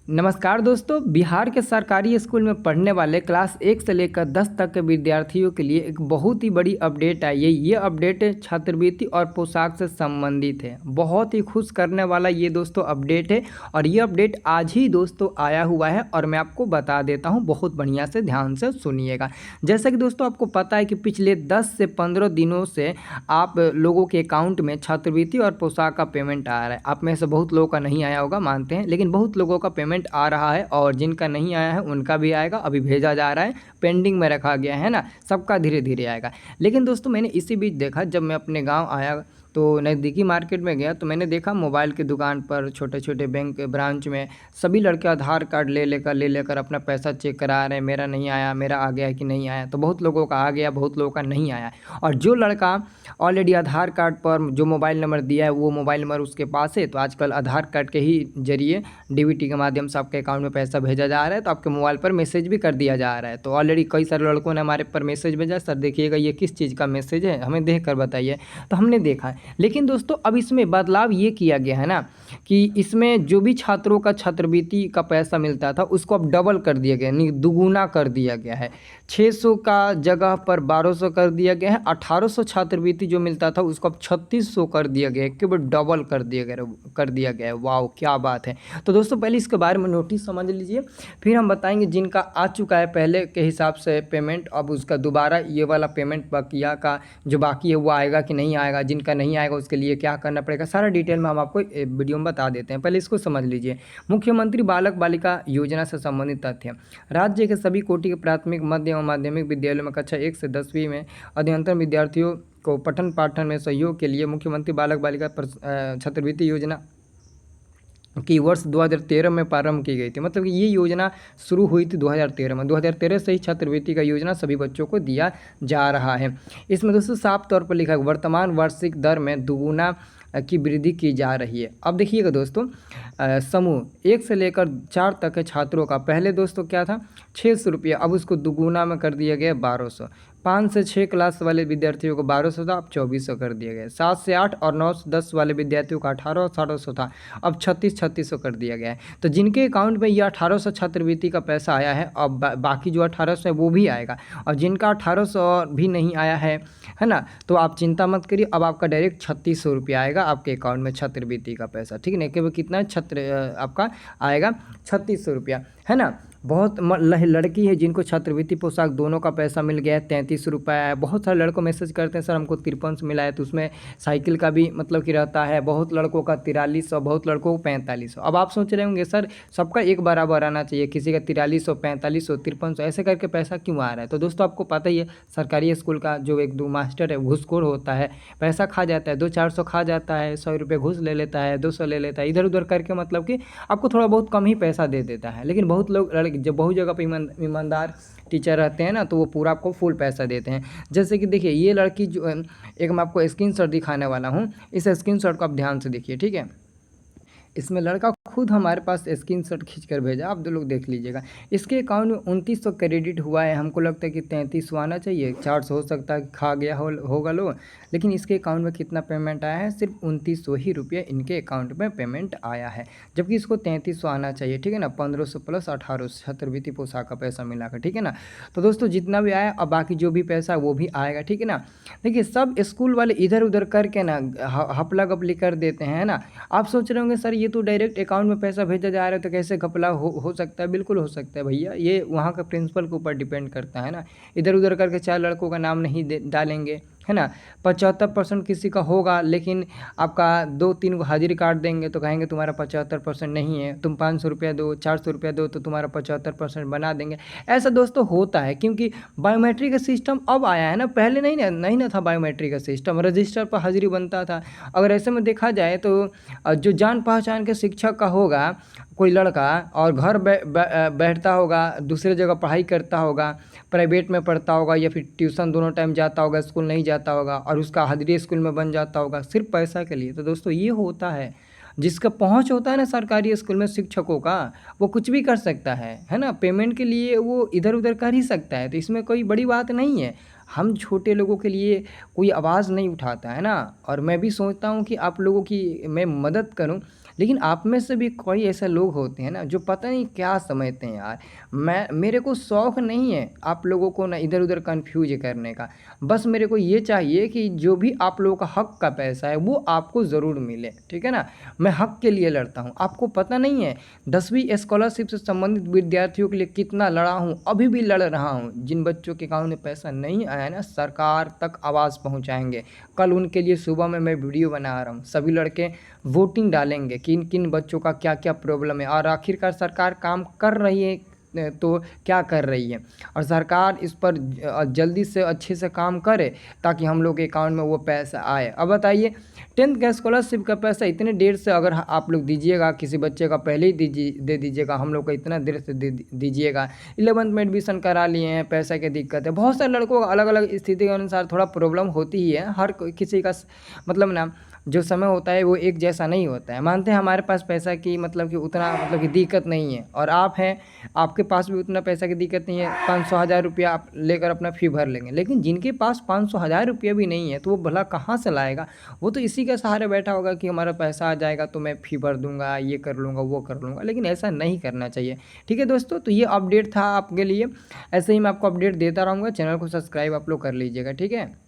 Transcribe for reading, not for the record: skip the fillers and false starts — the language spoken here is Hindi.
नमस्कार दोस्तों। बिहार के सरकारी स्कूल में पढ़ने वाले क्लास 1 से लेकर 10 तक के विद्यार्थियों के लिए एक बहुत ही बड़ी अपडेट आई है। ये अपडेट छात्रवृत्ति और पोशाक से संबंधित है। बहुत ही खुश करने वाला ये दोस्तों अपडेट है और ये अपडेट आज ही दोस्तों आया हुआ है और मैं आपको बता देता हूँ। बहुत बढ़िया से ध्यान से सुनिएगा। जैसा कि दोस्तों आपको पता है कि पिछले 10 से 15 दिनों से आप लोगों के अकाउंट में छात्रवृत्ति और पोशाक का पेमेंट आ रहा है। आप में से बहुत लोगों का नहीं आया होगा, मानते हैं, लेकिन बहुत लोगों का पेमेंट आ रहा है और जिनका नहीं आया है उनका भी आएगा। अभी भेजा जा रहा है, पेंडिंग में रखा गया है ना, सबका धीरे धीरे आएगा। लेकिन दोस्तों मैंने इसी बीच देखा, जब मैं अपने गांव आया तो नज़दीकी मार्केट में गया तो मैंने देखा मोबाइल की दुकान पर छोटे छोटे बैंक ब्रांच में सभी लड़के आधार कार्ड ले लेकर अपना पैसा चेक करा रहे हैं। मेरा नहीं आया, मेरा आ गया कि नहीं आया। तो बहुत लोगों का आ गया, बहुत लोगों का नहीं आया। और जो लड़का ऑलरेडी आधार कार्ड पर जो मोबाइल नंबर दिया है वो मोबाइल नंबर उसके पास है, तो आजकल आधार कार्ड के ही जरिए डीबीटी के माध्यम से आपके अकाउंट में पैसा भेजा जा रहा है। तो आपके मोबाइल पर मैसेज भी कर दिया जा रहा है। तो ऑलरेडी कई सारे लड़कों ने हमारे पर मैसेज भेजा, सर देखिएगा ये किस चीज़ का मैसेज है, हमें देख कर बताइए। तो हमने देखा। लेकिन दोस्तों अब इसमें बदलाव ये किया गया है ना कि इसमें जो भी छात्रों का छात्रवृत्ति का पैसा मिलता था उसको अब डबल कर दिया गया, यानी दुगुना कर दिया गया है। 600 का जगह पर 1200 कर दिया गया है। 1800 छात्रवृत्ति जो मिलता था उसको अब 3600 कर दिया गया है, केवल डबल कर दिया गया है। वाह क्या बात है। तो दोस्तों पहले इसके बारे में नोटिस समझ लीजिए, फिर हम बताएंगे जिनका आ चुका है पहले के हिसाब से पेमेंट, अब उसका दोबारा ये वाला पेमेंट बकिया का जो बाकी है वो आएगा कि नहीं आएगा, जिनका नहीं आएगा उसके लिए क्या करना पड़ेगा, सारा डिटेल में हम आपको वीडियो में बता देते हैं। पहले इसको समझ लीजिए। मुख्यमंत्री बालक बालिका योजना से संबंधित तथ्य। राज्य के सभी कोटि के प्राथमिक, मध्य एवं माध्यमिक विद्यालयों में कक्षा 1 से 10वीं में अध्ययनरत विद्यार्थियों को पठन पाठन में सहयोग के लिए मुख्यमंत्री बालक बालिका छात्रवृत्ति योजना की वर्ष 2013 में प्रारंभ की गई थी। मतलब कि ये योजना शुरू हुई थी 2013 में। 2013 से ही छात्रवृत्ति का योजना सभी बच्चों को दिया जा रहा है। इसमें दोस्तों साफ तौर पर लिखा है वर्तमान वार्षिक दर में दुगुना की वृद्धि की जा रही है। अब देखिएगा दोस्तों, समूह 1 से लेकर 4 तक के छात्रों का पहले दोस्तों क्या था 600 रुपया, अब उसको दुगुना में कर दिया गया 1200। 5 से 6 क्लास वाले विद्यार्थियों को 1200 था, अब 2400 कर दिया गया। 7 से 8 और 9 से 10 वाले विद्यार्थियों का 1800 था, अब 3600 कर दिया गया है। तो जिनके अकाउंट में ये 1800 छात्रवृत्ति का पैसा आया है, अब बाकी जो 1800 है वो भी आएगा। और जिनका 1800 भी नहीं आया है ना, तो आप चिंता मत करिए, अब आपका डायरेक्ट 3600 रुपया आएगा आपके अकाउंट में छात्रवृत्ति का पैसा। ठीक है ना, केवल कितना आपका आएगा 3600 रुपया, है ना। बहुत लड़की है जिनको छात्रवृत्ति पोशाक दोनों का पैसा मिल गया है, 33 रुपये है। बहुत सारे लड़कों मैसेज करते हैं सर हमको 53 मिला है, तो उसमें साइकिल का भी मतलब कि रहता है। बहुत लड़कों का 4300, बहुत लड़कों को 4500। अब आप सोच रहे होंगे सर सबका एक बराबर आना चाहिए, किसी का 4300, 4500, 5300 ऐसे करके पैसा क्यों आ रहा है। तो दोस्तों आपको पता ही है सरकारी स्कूल का जो 1-2 मास्टर है घूसखोर होता है, पैसा खा जाता है, 200-400 खा जाता है, 100 रुपये घूस ले लेता है, 200 ले लेता है, इधर उधर करके मतलब कि आपको थोड़ा बहुत कम ही पैसा दे देता है। लेकिन बहुत लोग जब बहुत जगह पे ईमानदार टीचर रहते हैं ना, तो वो पूरा आपको फुल पैसा देते हैं। जैसे कि देखिए ये लड़की जो एक मैं आपको स्क्रीनशॉट दिखाने वाला हूँ, इस स्क्रीनशॉट को आप ध्यान से देखिए। ठीक है, इसमें लड़का खुद हमारे पास स्क्रीनशॉट खींच कर भेजा, आप 2 लोग देख लीजिएगा। इसके अकाउंट में 2900 क्रेडिट हुआ है। हमको लगता है कि 3300 आना चाहिए, 400 हो सकता है खा गया होगा लो, लेकिन इसके अकाउंट में कितना पेमेंट आया है, सिर्फ 2900 ही रुपये इनके अकाउंट में पेमेंट आया है, जबकि इसको 3300 आना चाहिए। ठीक है ना, 1500 प्लस 1800 छात्रवृत्ति पोशाक का पैसा मिलाकर। ठीक है ना, तो दोस्तों जितना भी आया अब बाकी जो भी पैसा वो भी आएगा। ठीक है ना, देखिए सब स्कूल वाले इधर उधर करके ना हपला गपली कर देते हैं ना। आप सोच रहे होंगे सर ये तो डायरेक्ट अकाउंट में पैसा भेजा जा रहा है तो कैसे घपला हो सकता है। बिल्कुल हो सकता है भैया, ये वहाँ का प्रिंसिपल के ऊपर डिपेंड करता है ना। इधर उधर करके 4 लड़कों का नाम नहीं डालेंगे, है ना। 75% किसी का होगा, लेकिन आपका 2-3 को हाजिरी कार्ड देंगे तो कहेंगे तुम्हारा 75% नहीं है, तुम 500 रुपया दो, 400 रुपया दो तो तुम्हारा 75% बना देंगे। ऐसा दोस्तों होता है क्योंकि बायोमेट्रिक का सिस्टम अब आया है ना, पहले नहीं ना था बायोमेट्रिक का सिस्टम, रजिस्टर पर हाजिरी बनता था। अगर ऐसे में देखा जाए तो जो जान पहचान के शिक्षक का होगा कोई लड़का और घर बैठता होगा, दूसरे जगह पढ़ाई करता होगा, प्राइवेट में पढ़ता होगा या फिर ट्यूशन दोनों टाइम जाता होगा, स्कूल नहीं जाता होगा, और उसका हाजिरी स्कूल में बन जाता होगा सिर्फ पैसा के लिए। तो दोस्तों ये होता है, जिसका पहुंच होता है ना सरकारी स्कूल में शिक्षकों का, वो कुछ भी कर सकता है ना। पेमेंट के लिए वो इधर उधर कर ही सकता है, तो इसमें कोई बड़ी बात नहीं है। हम छोटे लोगों के लिए कोई आवाज़ नहीं उठाता है ना। और मैं भी सोचता हूँ कि आप लोगों की मैं मदद करूँ, लेकिन आप में से भी कोई ऐसे लोग होते हैं ना जो पता नहीं क्या समझते हैं यार। मेरे को शौक़ नहीं है आप लोगों को ना इधर उधर कन्फ्यूज करने का। बस मेरे को ये चाहिए कि जो भी आप लोगों का हक का पैसा है वो आपको ज़रूर मिले, ठीक है ना। मैं हक के लिए लड़ता हूँ। आपको पता नहीं है 10वीं स्कॉलरशिप से संबंधित विद्यार्थियों के लिए कितना लड़ा हूँ, अभी भी लड़ रहा हूँ। जिन बच्चों के अकाउंट में पैसा नहीं आया ना, सरकार तक आवाज़ पहुँचाएंगे। कल उनके लिए सुबह में मैं वीडियो बना रहा हूँ। सभी लड़के वोटिंग डालेंगे कि किन बच्चों का क्या क्या प्रॉब्लम है, और आखिरकार सरकार काम कर रही है तो क्या कर रही है। और सरकार इस पर जल्दी से अच्छे से काम करे ताकि हम लोग के अकाउंट में वो पैसा आए। अब बताइए 10th का स्कॉलरशिप का पैसा इतने देर से अगर आप लोग दीजिएगा, किसी बच्चे का पहले ही दे दीजिएगा, हम लोग को इतना देर से दीजिएगा। 11th में एडमिशन करा लिए हैं, पैसा की दिक्कत है। बहुत सारे लड़कों को अलग अलग स्थिति के अनुसार थोड़ा प्रॉब्लम होती ही है। हर किसी का मतलब ना जो समय होता है वो एक जैसा नहीं होता है। मानते हैं हमारे पास पैसा की मतलब कि उतना मतलब कि दिक्कत नहीं है, और आप हैं आपके पास भी उतना पैसा की दिक्कत नहीं है, 500,000 रुपया आप लेकर अपना फ़ी भर लेंगे। लेकिन जिनके पास 500,000 रुपया भी नहीं है तो वो भला कहाँ से लाएगा। वो तो इसी के सहारे बैठा होगा कि हमारा पैसा आ जाएगा तो मैं फ़ी भर दूंगा, ये कर लूँगा, वो कर लूँगा। लेकिन ऐसा नहीं करना चाहिए, ठीक है दोस्तों। तो ये अपडेट था आपके लिए, ऐसे ही मैं आपको अपडेट देता रहूँगा। चैनल को सब्सक्राइब आप लोग कर लीजिएगा, ठीक है।